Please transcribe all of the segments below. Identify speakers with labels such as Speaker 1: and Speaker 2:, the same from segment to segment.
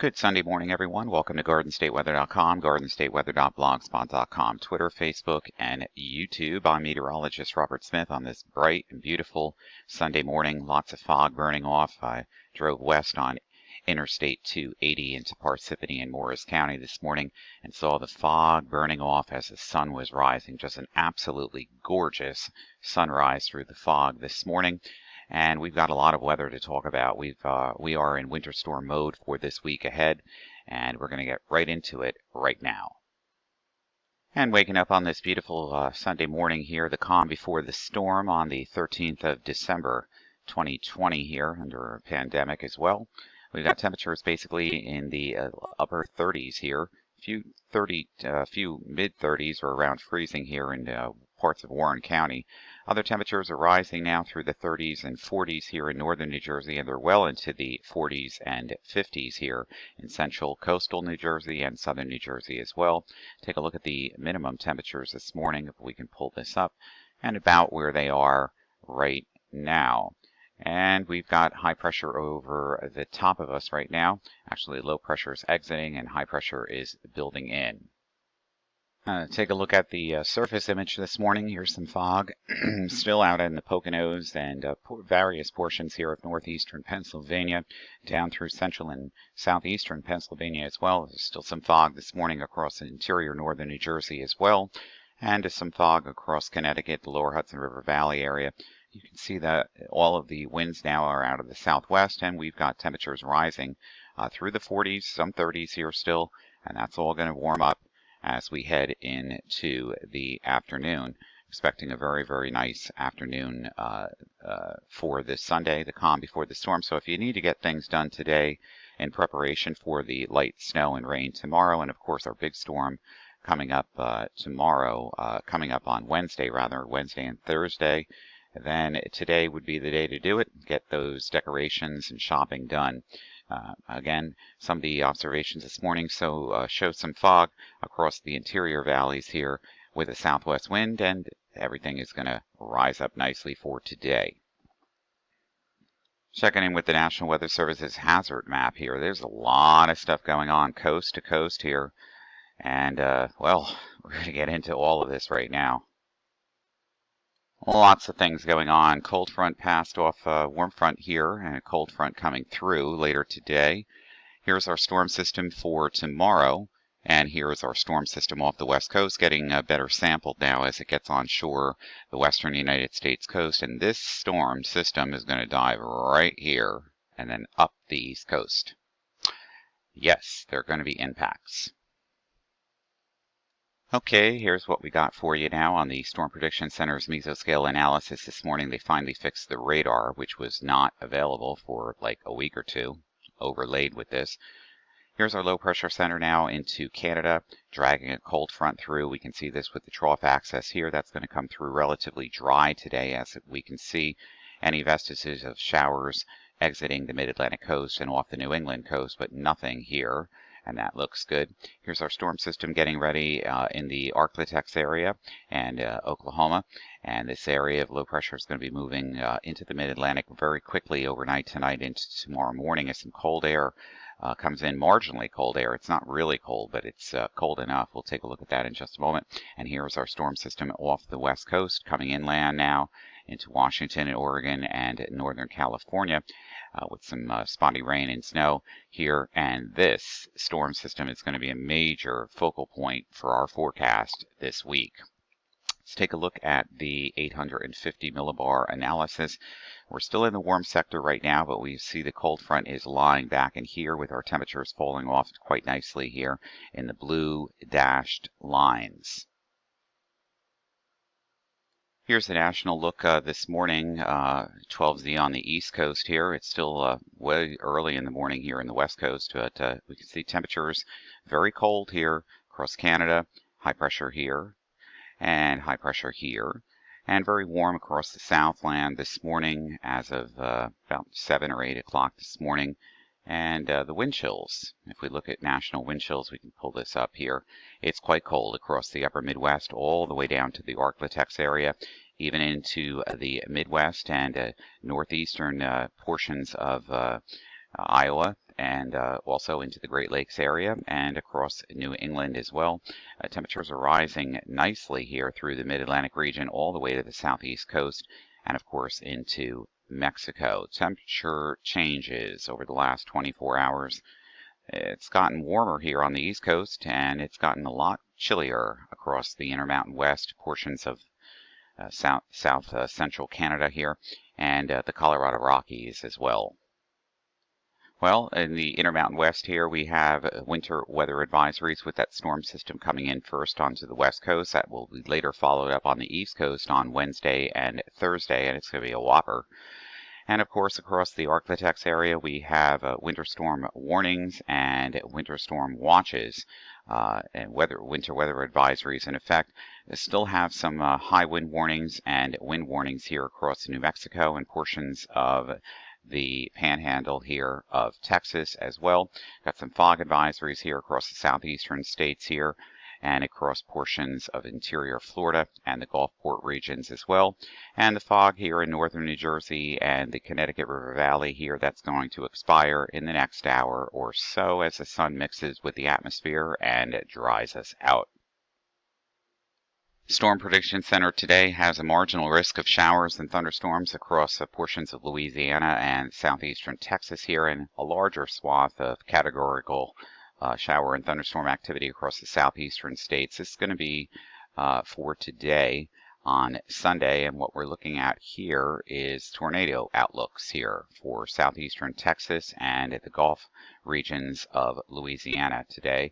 Speaker 1: Good Sunday morning, everyone. Welcome to GardenStateWeather.com, GardenStateWeather.blogspot.com, Twitter, Facebook, and YouTube. I'm meteorologist Robert Smith on this bright and beautiful Sunday morning. Lots of fog burning off. I drove west on Interstate 280 into Parsippany and Morris County this morning and saw the fog burning off as the sun was rising. Just an absolutely gorgeous sunrise through the fog this morning. And we've got a lot of weather to talk about. We are in winter storm mode for this week ahead, and we're going to get right into it right now. And waking up on this beautiful Sunday morning here, the calm before the storm on the 13th of December 2020 here under a pandemic as well. We've got temperatures basically in the upper 30s here. Few mid 30s or around freezing here in parts of Warren County. Other temperatures are rising now through the 30s and 40s here in northern New Jersey, and they're well into the 40s and 50s here in central coastal New Jersey and southern New Jersey as well. Take a look at the minimum temperatures this morning, if we can pull this up, and about where they are right now. And we've got high pressure over the top of us right now. Actually, low pressure is exiting and high pressure is building in. Take a look at the surface image this morning. Here's some fog still out in the Poconos and various portions here of northeastern Pennsylvania, down through central and southeastern Pennsylvania as well. There's still some fog this morning across the interior northern New Jersey as well, and some fog across Connecticut, the lower Hudson River Valley area. You can see that all of the winds now are out of the southwest, and we've got temperatures rising through the 40s, some 30s here still, and that's all going to warm up as we head into the afternoon. Expecting a very, very nice afternoon for this Sunday, the calm before the storm. So if you need to get things done today in preparation for the light snow and rain tomorrow, and of course our big storm coming up coming up on Wednesday and Thursday, then today would be the day to do it. Get those decorations and shopping done. Again, some of the observations this morning show some fog across the interior valleys here with a southwest wind, and everything is going to rise up nicely for today. Checking in with the National Weather Service's hazard map here. There's a lot of stuff going on coast to coast here, and well, we're going to get into all of this right now. Lots of things going on. Cold front passed off warm front here, and a cold front coming through later today. Here's our storm system for tomorrow, and here's our storm system off the west coast, getting better sampled now as it gets onshore the western United States coast. And this storm system is going to dive right here and then up the east coast. Yes, there are going to be impacts. Okay, here's what we got for you now on the Storm Prediction Center's mesoscale analysis this morning. They finally fixed the radar, which was not available for like a week or two, overlaid with this. Here's our low pressure center now into Canada, dragging a cold front through. We can see this with the trough axis here. That's going to come through relatively dry today, as we can see any vestiges of showers exiting the mid-Atlantic coast and off the New England coast, but nothing here. And that looks good. Here's our storm system getting ready in the Arklatex area and Oklahoma. And this area of low pressure is going to be moving into the mid-Atlantic very quickly overnight tonight into tomorrow morning as some cold air comes in, marginally cold air. It's not really cold, but it's cold enough. We'll take a look at that in just a moment. And here's our storm system off the west coast, coming inland now into Washington and Oregon and northern California. With some spotty rain and snow here, and this storm system is going to be a major focal point for our forecast this week. Let's take a look at the 850 millibar analysis. We're still in the warm sector right now, but we see the cold front is lying back in here with our temperatures falling off quite nicely here in the blue dashed lines. Here's the national look this morning, 12Z on the east coast here. It's still way early in the morning here in the west coast, but we can see temperatures very cold here across Canada, high pressure here, and high pressure here, and very warm across the Southland this morning as of about 7 or 8 o'clock this morning. And the wind chills, if we look at national wind chills, we can pull this up here. It's quite cold across the upper Midwest, all the way down to the Arklatex area, even into the Midwest and northeastern portions of Iowa and also into the Great Lakes area and across New England as well. Temperatures are rising nicely here through the Mid-Atlantic region all the way to the southeast coast and of course into Mexico. Temperature changes over the last 24 hours. It's gotten warmer here on the East Coast, and it's gotten a lot chillier across the Intermountain West, portions of south central Canada here, and the Colorado Rockies as well. Well, in the Intermountain West here, we have winter weather advisories with that storm system coming in first onto the West Coast. That will be later followed up on the East Coast on Wednesday and Thursday, and it's going to be a whopper. And of course, across the Arklatex area, we have winter storm warnings and winter storm watches and winter weather advisories in effect. They still have some high wind warnings and wind warnings here across New Mexico and portions of the panhandle here of Texas as well. Got some fog advisories here across the southeastern states here and across portions of interior Florida and the Gulfport regions as well. And the fog here in northern New Jersey and the Connecticut River Valley here, that's going to expire in the next hour or so as the sun mixes with the atmosphere and it dries us out. Storm Prediction Center today has a marginal risk of showers and thunderstorms across portions of Louisiana and southeastern Texas here, and a larger swath of categorical shower and thunderstorm activity across the southeastern states. This is going to be for today on Sunday, and what we're looking at here is tornado outlooks here for southeastern Texas and at the Gulf regions of Louisiana today.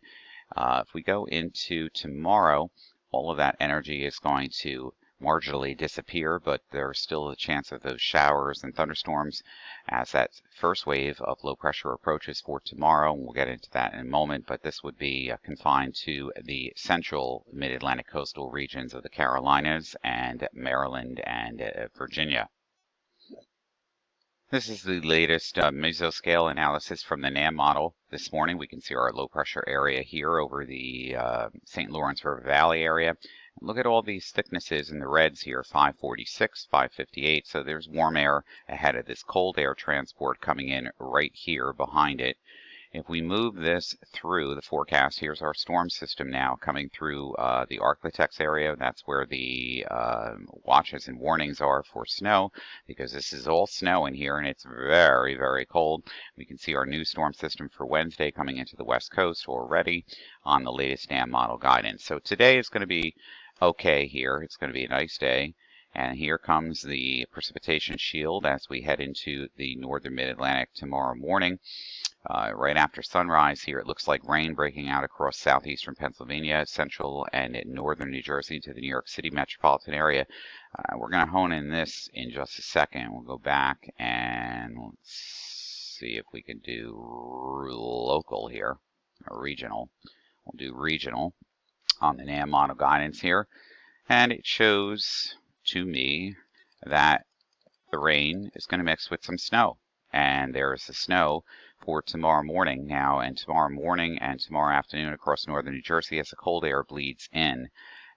Speaker 1: If we go into tomorrow, all of that energy is going to marginally disappear, but there's still a chance of those showers and thunderstorms as that first wave of low pressure approaches for tomorrow. We'll get into that in a moment, but this would be confined to the central mid-Atlantic coastal regions of the Carolinas and Maryland and Virginia. This is the latest mesoscale analysis from the NAM model. This morning we can see our low pressure area here over the St. Lawrence River Valley area. Look at all these thicknesses in the reds here, 546, 558. So there's warm air ahead of this cold air transport coming in right here behind it. If we move this through the forecast, here's our storm system now coming through the Arklatex area. That's where the watches and warnings are for snow, because this is all snow in here and it's very, very cold. We can see our new storm system for Wednesday coming into the West Coast already on the latest NAM model guidance. So today is going to be okay here. It's going to be a nice day. And here comes the precipitation shield as we head into the northern mid-Atlantic tomorrow morning. Right after sunrise here, it looks like rain breaking out across southeastern Pennsylvania, central and northern New Jersey to the New York City metropolitan area. We're going to hone in this in just a second. We'll go back and let's see if we can do local here, or regional. We'll do regional on the NAM model guidance here. And it shows to me that the rain is going to mix with some snow. And there's the snow for tomorrow morning now, and tomorrow morning and tomorrow afternoon across northern New Jersey as the cold air bleeds in.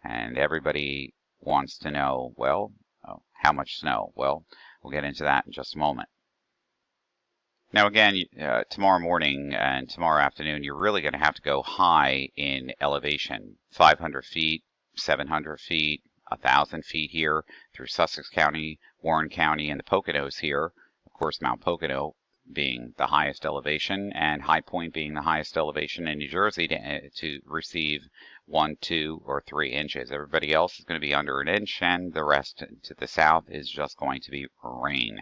Speaker 1: And everybody wants to know, well, how much snow? Well, we'll get into that in just a moment. Now again, tomorrow morning and tomorrow afternoon, you're really going to have to go high in elevation, 500 feet, 700 feet, 1,000 feet here through Sussex County, Warren County, and the Poconos here. Of course, Mount Pocono being the highest elevation and High Point being the highest elevation in New Jersey to receive 1, 2, or 3 inches. Everybody else is going to be under an inch, and the rest to the south is just going to be rain.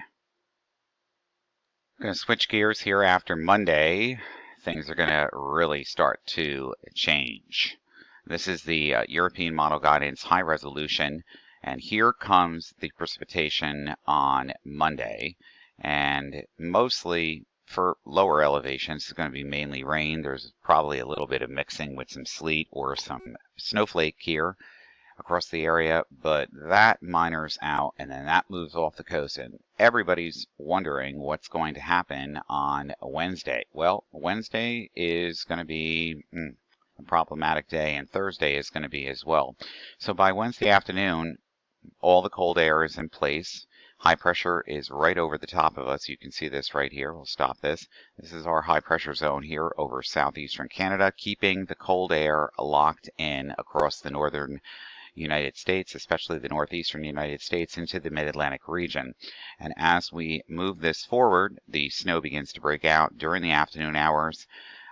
Speaker 1: I'm going to switch gears here after Monday. Things are going to really start to change. This is the European model guidance high resolution, and here comes the precipitation on Monday. And mostly for lower elevations, it's going to be mainly rain. There's probably a little bit of mixing with some sleet or some snowflake here across the area, but that minors out and then that moves off the coast, and everybody's wondering what's going to happen on Wednesday. Well, Wednesday is going to be a problematic day, and Thursday is going to be as well. So by Wednesday afternoon, all the cold air is in place. High pressure is right over the top of us. You can see this right here. We'll stop this. This is our high pressure zone here over southeastern Canada, keeping the cold air locked in across the northern United States, especially the northeastern United States, into the mid-Atlantic region. And as we move this forward, the snow begins to break out during the afternoon hours.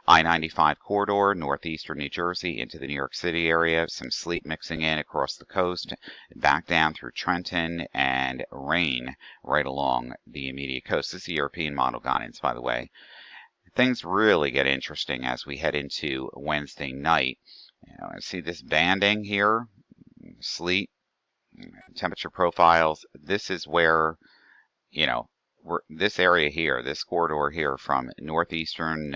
Speaker 1: I-95 corridor, northeastern New Jersey into the New York City area, some sleet mixing in across the coast, back down through Trenton, and rain right along the immediate coast. This is the European model guidance, by the way. Things really get interesting as we head into Wednesday night. See this banding here, sleet, temperature profiles. This is where, this area here, this corridor here from northeastern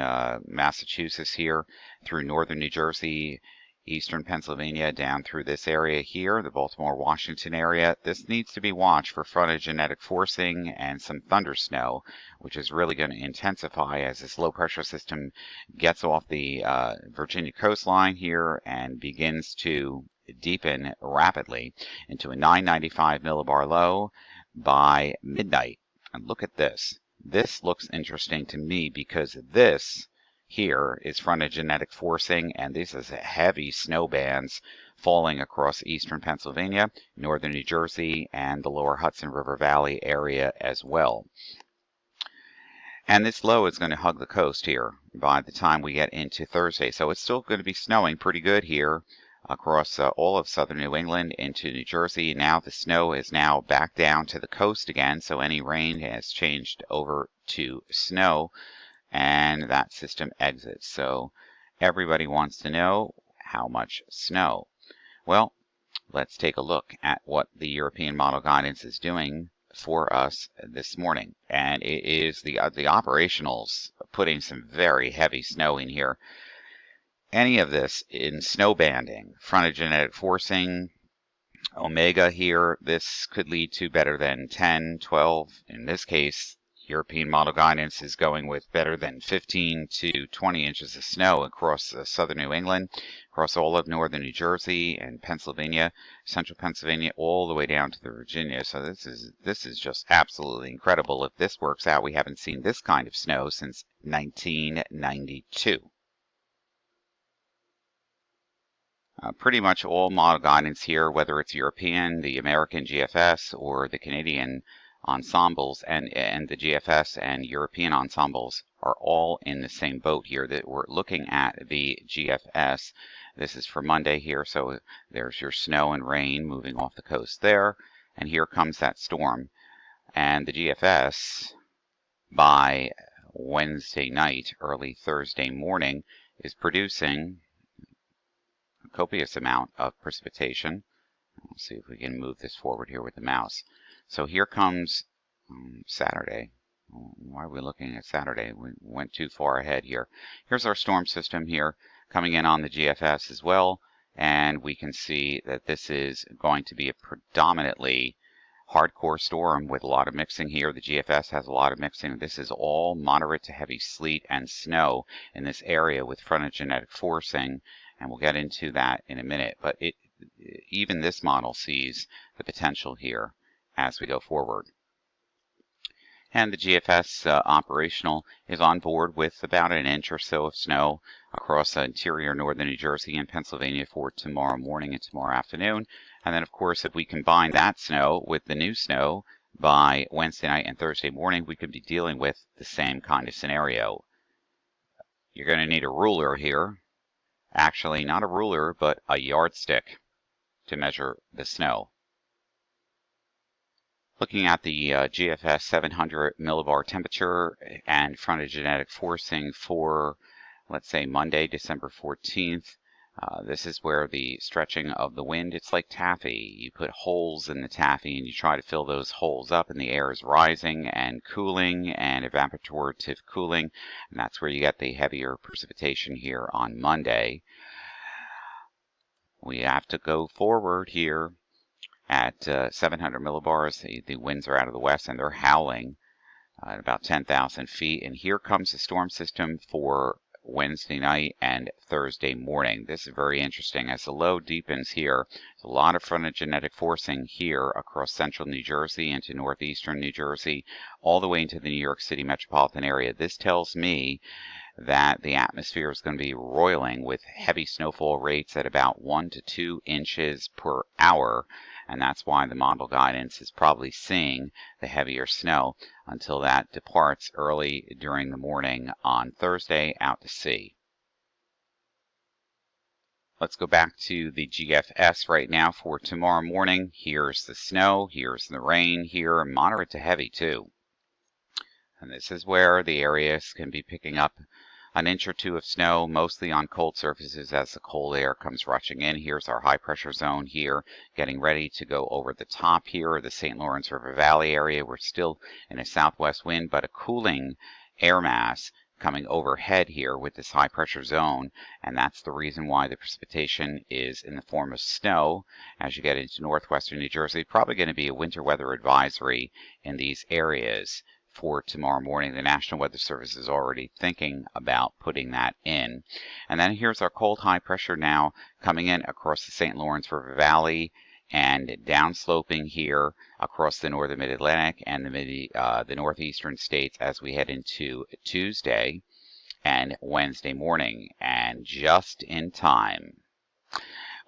Speaker 1: Massachusetts here through northern New Jersey, eastern Pennsylvania, down through this area here, the Baltimore-Washington area. This needs to be watched for frontogenetic forcing and some thunder snow, which is really going to intensify as this low pressure system gets off the Virginia coastline here and begins to deepen rapidly into a 995 millibar low by midnight. And look at this. This looks interesting to me because this here is frontogenetic forcing, and this is heavy snow bands falling across eastern Pennsylvania, northern New Jersey, and the lower Hudson River Valley area as well. And this low is going to hug the coast here by the time we get into Thursday. So it's still going to be snowing pretty good here across all of southern New England into New Jersey. Now the snow is now back down to the coast again, so any rain has changed over to snow, and that system exits. So everybody wants to know how much snow. Well, let's take a look at what the European model guidance is doing for us this morning. And it is the operationals putting some very heavy snow in here. Any of this in snow banding, frontogenetic forcing, omega here, this could lead to better than 10, 12. In this case, European model guidance is going with better than 15 to 20 inches of snow across southern New England, across all of northern New Jersey and Pennsylvania, central Pennsylvania, all the way down to the Virginia. So this is just absolutely incredible. If this works out, we haven't seen this kind of snow since 1992. Pretty much all model guidance here, whether it's European, the American GFS, or the Canadian ensembles, and the GFS and European ensembles are all in the same boat here. That we're looking at the GFS. This is for Monday here, so there's your snow and rain moving off the coast there, and here comes that storm. And the GFS by Wednesday night, early Thursday morning, is producing copious amount of precipitation. Let's see if we can move this forward here with the mouse. So here comes Saturday. Why are we looking at Saturday? We went too far ahead here. Here's our storm system here coming in on the GFS as well, and we can see that this is going to be a predominantly hardcore storm with a lot of mixing here. The GFS has a lot of mixing. This is all moderate to heavy sleet and snow in this area with frontogenetic forcing, and we'll get into that in a minute. But even this model sees the potential here as we go forward. And the GFS operational is on board with about an inch or so of snow across interior northern New Jersey and Pennsylvania for tomorrow morning and tomorrow afternoon. And then, of course, if we combine that snow with the new snow by Wednesday night and Thursday morning, we could be dealing with the same kind of scenario. You're going to need a ruler here. Actually, not a ruler, but a yardstick to measure the snow. Looking at the GFS 700 millibar temperature and frontogenetic forcing for, let's say, Monday, December 14th. This is where the stretching of the wind, it's like taffy. You put holes in the taffy and you try to fill those holes up, and the air is rising and cooling and evaporative cooling, and that's where you get the heavier precipitation here on Monday. We have to go forward here at 700 millibars. The winds are out of the west and they're howling at about 10,000 feet. And here comes the storm system for Wednesday night and Thursday morning. This is very interesting. As the low deepens here, there's a lot of frontogenetic forcing here across central New Jersey into northeastern New Jersey, all the way into the New York City metropolitan area. This tells me that the atmosphere is going to be roiling with heavy snowfall rates at about 1 to 2 inches per hour. And that's why the model guidance is probably seeing the heavier snow until that departs early during the morning on Thursday out to sea. Let's go back to the GFS right now for tomorrow morning. Here's the snow, here's the rain here, moderate to heavy too. And this is where the areas can be picking up an inch or two of snow, mostly on cold surfaces as the cold air comes rushing in. Here's our high pressure zone here, getting ready to go over the top here, the St. Lawrence River Valley area. We're still in a southwest wind, but a cooling air mass coming overhead here with this high pressure zone, and that's the reason why the precipitation is in the form of snow as you get into northwestern New Jersey. Probably going to be a winter weather advisory in these areas for tomorrow morning. The National Weather Service is already thinking about putting that in. And then here's our cold high pressure now coming in across the St. Lawrence River Valley and downsloping here across the northern mid-Atlantic and the northeastern states as we head into Tuesday and Wednesday morning. And just in time,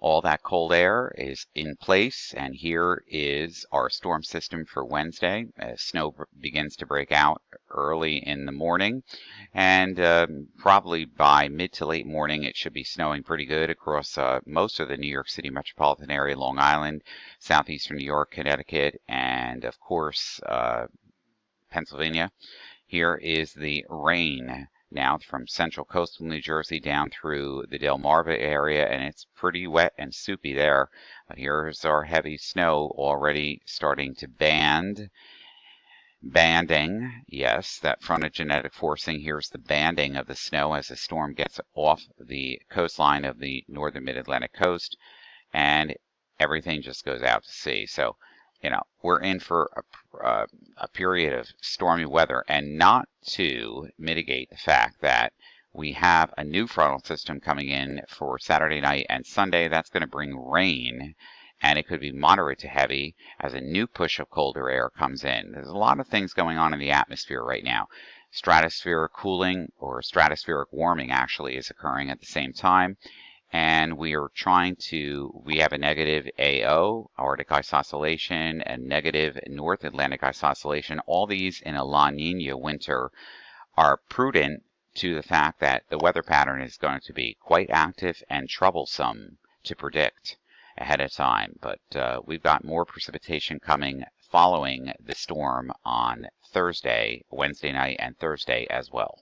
Speaker 1: all that cold air is in place, and here is our storm system for Wednesday. Snow begins to break out early in the morning, and probably by mid to late morning it should be snowing pretty good across most of the New York City metropolitan area, Long Island, southeastern New York, Connecticut, and of course Pennsylvania. Here is the rain now from central coastal New Jersey down through the Delmarva area, and it's pretty wet and soupy there. But here's our heavy snow already starting to banding. Yes, that frontogenetic forcing. Here's the banding of the snow as the storm gets off the coastline of the northern mid-Atlantic coast, and everything just goes out to sea. So, you know, we're in for a period of stormy weather, and not to mitigate the fact that we have a new frontal system coming in for Saturday night and Sunday. That's going to bring rain, and it could be moderate to heavy as a new push of colder air comes in. There's a lot of things going on in the atmosphere right now. Stratospheric cooling, or stratospheric warming actually, is occurring at the same time. And we have a negative AO, Arctic ice oscillation, and negative North Atlantic ice oscillation. All these in a La Nina winter are prudent to the fact that the weather pattern is going to be quite active and troublesome to predict ahead of time. But we've got more precipitation coming following the storm on Thursday, Wednesday night, and Thursday as well.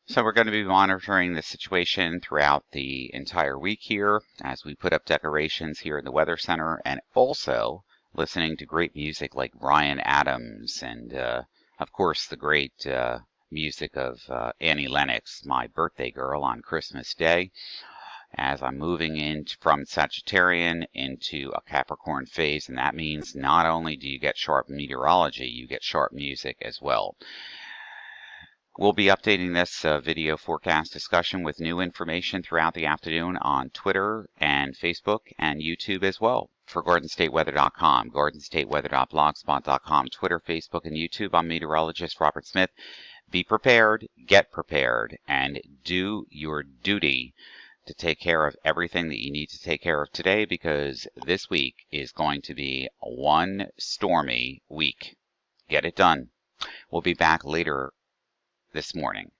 Speaker 1: So we're going to be monitoring the situation throughout the entire week here as we put up decorations here in the Weather Center, and also listening to great music like Bryan Adams and, of course, the great music of Annie Lennox, my birthday girl, on Christmas Day, as I'm moving in from Sagittarian into a Capricorn phase. And that means not only do you get sharp meteorology, you get sharp music as well. We'll be updating this video forecast discussion with new information throughout the afternoon on Twitter and Facebook and YouTube as well. For GardenStateWeather.com, GardenStateWeather.blogspot.com, Twitter, Facebook, and YouTube, I'm meteorologist Robert Smith. Be prepared, get prepared, and do your duty to take care of everything that you need to take care of today, because this week is going to be one stormy week. Get it done. We'll be back later this morning.